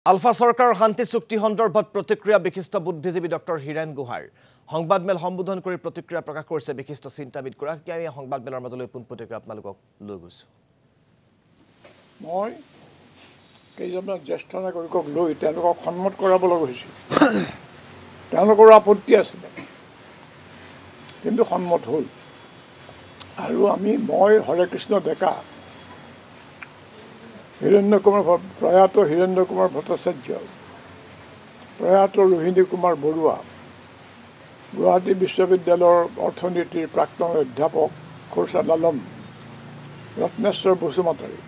আলফা সৰকাৰ শান্তি চুক্তি সন্দৰ্ভত প্ৰতিক্ৰিয়া বিশিষ্ট বুদ্ধিজীবী ডক্টৰ হীৰেণ গুহাৰ সংবাদমেল সম্বোধন কৰি প্ৰতিক্ৰিয়া প্ৰকাশ কৰিছে বিশিষ্ট চিন্তাবিদ গৰাকীয়ে এই সংবাদমেলৰ মাজলৈ পোনপটীয়াকৈ আপোনালোকক লৈ গৈছো মই কেইজনমান জ্যেষ্ঠ নাগৰিকক লৈ তেওঁলোকক সন্মত কৰাব লগা হৈছিল তেওঁলোকৰ আপত্তি আছিল কিন্তু সন্মত হ'ল আৰু মই হৰে কৃষ্ণ ডেকা প্ৰয়াত হীৰেন্দ্ৰ কুমাৰ ভট্টাচাৰ্য প্ৰয়াত ৰোহিণী কুমাৰ বৰুৱা গুৱাহাটী বিশ্ববিদ্যালয়ৰ অৰ্থনীতিৰ প্ৰাক্তন অধ্যাপক খোৰশ্বাদ আলম ৰত্নেশ্বৰ বসুমতাৰী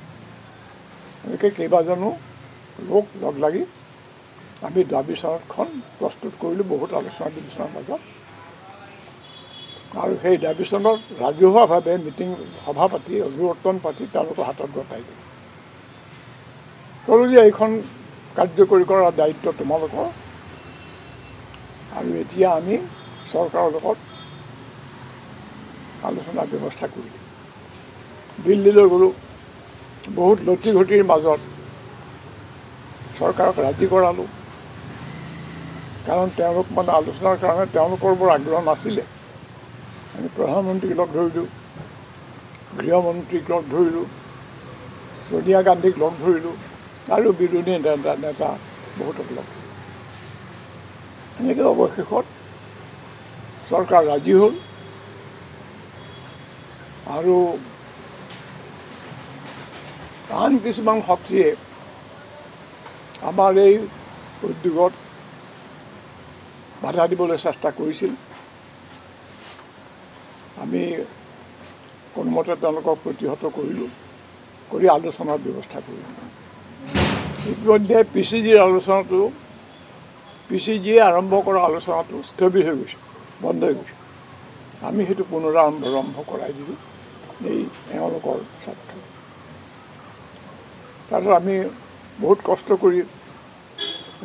এনেকৈ কেইবাজনো লোক লগ লাগি আমি দাবী চনদখন প্ৰস্তুত কৰিলোঁ বহুত আলোচনা বিলোচনাৰ মাজত আৰু সেই দাবী চনত ৰাজহুৱাভাৱে মিটিং সভা পাতি অভিৱৰ্তন পাতি তেওঁলোকৰ হাতত গতাই দিলোঁ ক'লোঁ যে এইখন কাৰ্যকৰী কৰাৰ দায়িত্ব তোমালোকৰ আৰু এতিয়া আমি চৰকাৰৰ লগত আলোচনাৰ ব্যৱস্থা কৰিলোঁ দিল্লীলৈ গ'লোঁ বহুত লটি ঘটিৰ মাজত চৰকাৰক ৰাজি কৰালোঁ কাৰণ তেওঁলোক আলোচনাৰ কাৰণে তেওঁলোকৰ বৰ আগ্ৰহ নাছিলে আমি প্ৰধানমন্ত্ৰীক লগ ধৰিলোঁ গৃহমন্ত্ৰীক লগ ধৰিলোঁ ছোনিয়া গান্ধীক লগ ধৰিলোঁ আৰু বিৰোধী নেতা বহুতক লগ এনেকৈ অৱশেষত চৰকাৰ ৰাজি হ'ল আৰু আন কিছুমান শক্তিয়ে আমাৰ এই উদ্যোগত বাধা দিবলৈ চেষ্টা কৰিছিল আমি কোনোমতে তেওঁলোকক প্ৰতিহত কৰিলোঁ কৰি আলোচনাৰ ব্যৱস্থা কৰিলোঁ ইতিমধ্যে PCGয়ে আৰম্ভ কৰা আলোচনাটো স্থবিৰ হৈ গৈছে বন্ধ হৈ গৈছে আমি সেইটো পুনৰাৰম্ভ কৰাই দিলোঁ এই এওঁলোকৰ স্বাৰ্থ তাৰপিছত আমি বহুত কষ্ট কৰি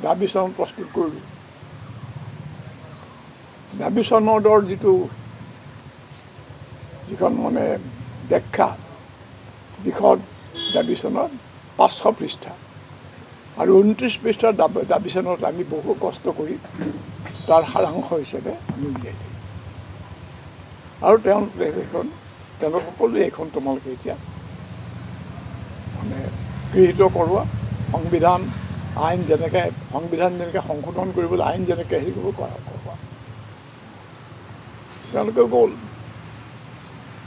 দাবী চনদ প্ৰস্তুত কৰিলোঁ দাবী চনদৰ যিখন ব্যাখ্যা যিখন দাবী চনদ 500 পৃষ্ঠা আৰু 29 পৃষ্ঠাৰ দাবী চনদত আমি বহু কষ্ট কৰি তাৰ সাৰাংশ হিচাপে আমি উলিয়াই দিলোঁ আৰু তেওঁলোক সকলোৱে এইখন তোমালোকে এতিয়া গৃহীত কৰোৱা সংবিধান যেনেকৈ সংশোধন কৰিবলৈ আইন যেনেকৈ হেৰি কৰিব কৰোৱা তেওঁলোকে গ'ল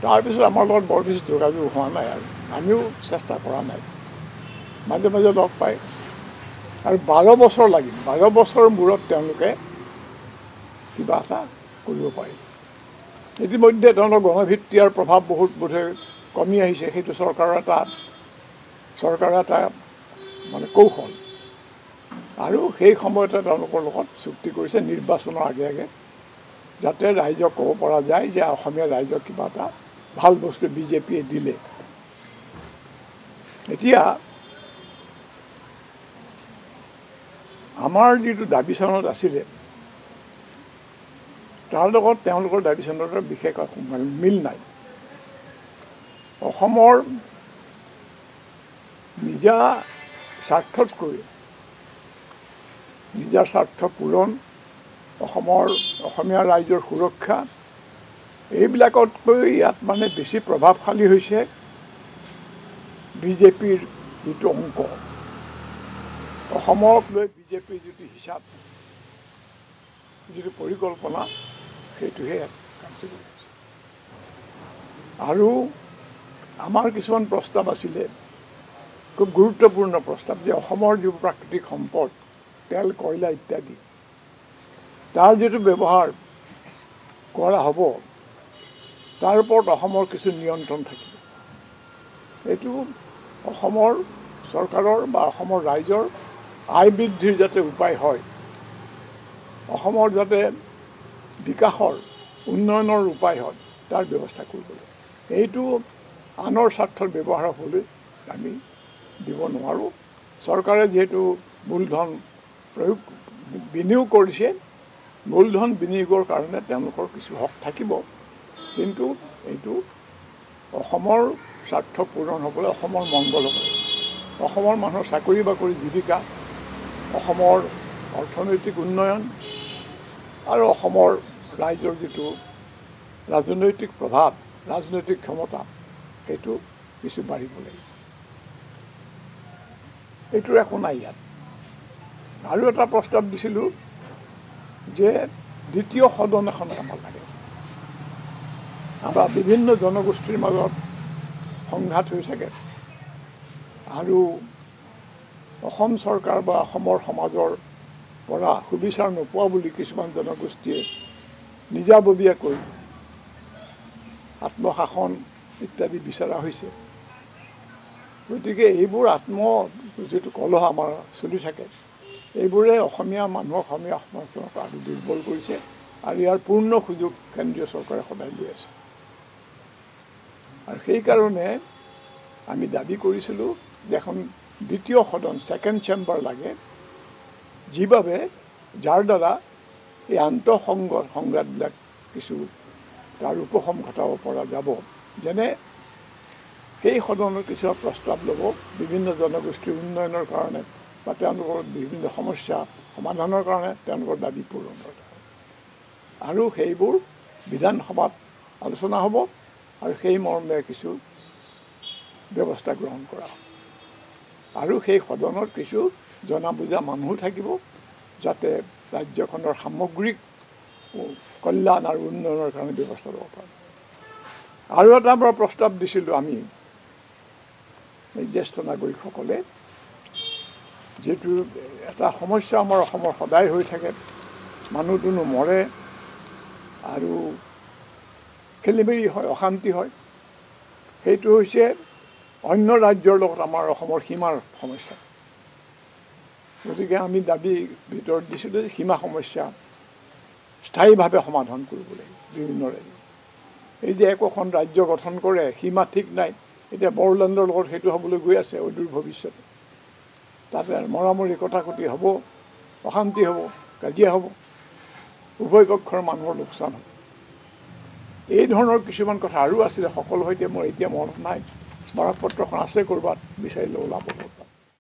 তাৰপিছত আমাৰ লগত বৰ বেছি যোগাযোগ হোৱা নাই আৰু আমিও চেষ্টা কৰা নাই মাজে মাজে লগ পাই আৰু 12 বছৰ লাগিল 12 বছৰৰ মূৰত তেওঁলোকে কিবা এটা কৰিব পাৰিল ইতিমধ্যে তেওঁলোকৰ গণভিত্তিৰ প্ৰভাৱ বহুত বোধহয় কমি আহিছে সেইটো চৰকাৰৰ এটা কৌশল আৰু সেই সময়তে তেওঁলোকৰ লগত চুক্তি কৰিছে নিৰ্বাচনৰ আগে আগে যাতে ৰাইজক ক'ব পৰা যায় যে অসমীয়া ৰাইজক কিবা এটা ভাল বস্তু বিজেপিয়ে দিলে এতিয়া আমাৰ যিটো দাবী চনদ আছিলে তাৰ লগত তেওঁলোকৰ দাবী চনদৰ বিশেষ মিল নাই অসমৰ নিজা স্বাৰ্থতকৈ নিজা স্বাৰ্থ পূৰণ অসমীয়া ৰাইজৰ সুৰক্ষা এইবিলাকতকৈ ইয়াত বেছি প্ৰভাৱশালী হৈছে বিজেপিৰ যিটো অংক অসমক লৈ বিজেপিৰ যিটো হিচাপ যিটো পৰিকল্পনা সেইটোহে কাৰ্যকৰী আৰু আমাৰ কিছুমান প্ৰস্তাৱ আছিলে খুব গুৰুত্বপূৰ্ণ প্ৰস্তাৱ যে অসমৰ যিবোৰ প্ৰাকৃতিক সম্পদ তেল কয়লা ইত্যাদি তাৰ যিটো ব্যৱহাৰ কৰা হ'ব তাৰ ওপৰত অসমৰ কিছু নিয়ন্ত্ৰণ থাকিব এইটো অসমৰ চৰকাৰৰ বা অসমৰ ৰাইজৰ আয় বৃদ্ধিৰ যাতে উপায় হয় অসমৰ যাতে বিকাশৰ উন্নয়নৰ উপায় হয় তাৰ ব্যৱস্থা কৰিব লাগে এইটো আনৰ স্বাৰ্থৰ ব্যৱহাৰ হ'বলৈ আমি দিব নোৱাৰোঁ চৰকাৰে যিহেতু মূলধন বিনিয়োগ কৰিছে মূলধন বিনিয়োগৰ কাৰণে তেওঁলোকৰ কিছু হক থাকিব কিন্তু এইটো অসমৰ স্বাৰ্থ পূৰণ হ'বলৈ অসমৰ মংগল হ'বলৈ অসমৰ মানুহৰ চাকৰি বাকৰি জীৱিকা অসমৰ অৰ্থনৈতিক উন্নয়ন আৰু অসমৰ ৰাইজৰ যিটো ৰাজনৈতিক প্ৰভাৱ ৰাজনৈতিক ক্ষমতা সেইটো কিছু বাঢ়িব লাগিব এইটোৰ একো নাই ইয়াত আৰু এটা প্ৰস্তাৱ দিছিলোঁ যে দ্বিতীয় সদন এখন আমাৰ লাগে আমাৰ বিভিন্ন জনগোষ্ঠীৰ মাজত সংঘাত হৈ থাকে আৰু অসম চৰকাৰ বা অসমৰ সমাজৰ পৰা সুবিচাৰ নোপোৱা বুলি কিছুমান জনগোষ্ঠীয়ে নিজাববীয়াকৈ আত্মশাসন ইত্যাদি বিচৰা হৈছে গতিকে এইবোৰ যিটো কলহ আমাৰ চলি থাকে এইবোৰে অসমীয়া মানুহক অসমীয়া সমাজক আৰু দুৰ্বল কৰিছে আৰু ইয়াৰ পূৰ্ণ সুযোগ কেন্দ্ৰীয় চৰকাৰে সদায় লৈ আছে আৰু সেইকাৰণে আমি দাবী কৰিছিলোঁ যে এখন দ্বিতীয় সদন ছেকেণ্ড চেম্বাৰ লাগে যাৰ দ্বাৰা এই সংঘাতবিলাক কিছু তাৰ উপশম ঘটাব পৰা যাব যেনে সেই সদনৰ কিছুমান প্ৰস্তাৱ ল'ব বিভিন্ন জনগোষ্ঠীৰ উন্নয়নৰ কাৰণে বা তেওঁলোকৰ বিভিন্ন সমস্যা সমাধানৰ কাৰণে তেওঁলোকৰ দাবী পূৰণৰ আৰু সেইবোৰ বিধানসভাত আলোচনা হ'ব আৰু সেই মৰ্মে কিছু ব্যৱস্থা গ্ৰহণ কৰা হ'ব আৰু সেই সদনৰ কিছু জনা বুজা মানুহ থাকিব যাতে ৰাজ্যখনৰ সামগ্ৰিক কল্যাণ আৰু উন্নয়নৰ কাৰণে ব্যৱস্থা ল'ব পাৰে আৰু এটা আমৰা প্ৰস্তাৱ দিছিলোঁ আমি জ্যেষ্ঠ নাগৰিকসকলে যেটো এটা সমস্যা আমাৰ অসমৰ সদায় হৈ থাকে মানুহ দুনো মৰে আৰু খেলিমেলি হয় অশান্তি হয় সেইটো হৈছে অন্য ৰাজ্যৰ লগত আমাৰ অসমৰ সীমাৰ সমস্যা গতিকে আমি দাবী ভিতৰত দিছিলোঁ যে সীমা সমস্যা স্থায়ীভাৱে সমাধান কৰিব লাগিব বিভিন্ন ৰাজ্য এই যে একোখন ৰাজ্য গঠন কৰে সীমা ঠিক নাই এতিয়া বড়োলেণ্ডৰ লগত সেইটো হ'বলৈ গৈ আছে অদূৰ ভৱিষ্যতে তাতে মৰামৰি কটাকটি হ'ব অশান্তি হ'ব কাজিয়া হ'ব উভয় পক্ষৰ মানুহৰ লোকচান হ'ব এই ধৰণৰ কিছুমান কথা আৰু আছিলে সকলো সৈতে মোৰ এতিয়া মনত নাই স্মাৰক পত্ৰখন আছে ক'ৰবাত বিচাৰিলে ওলাব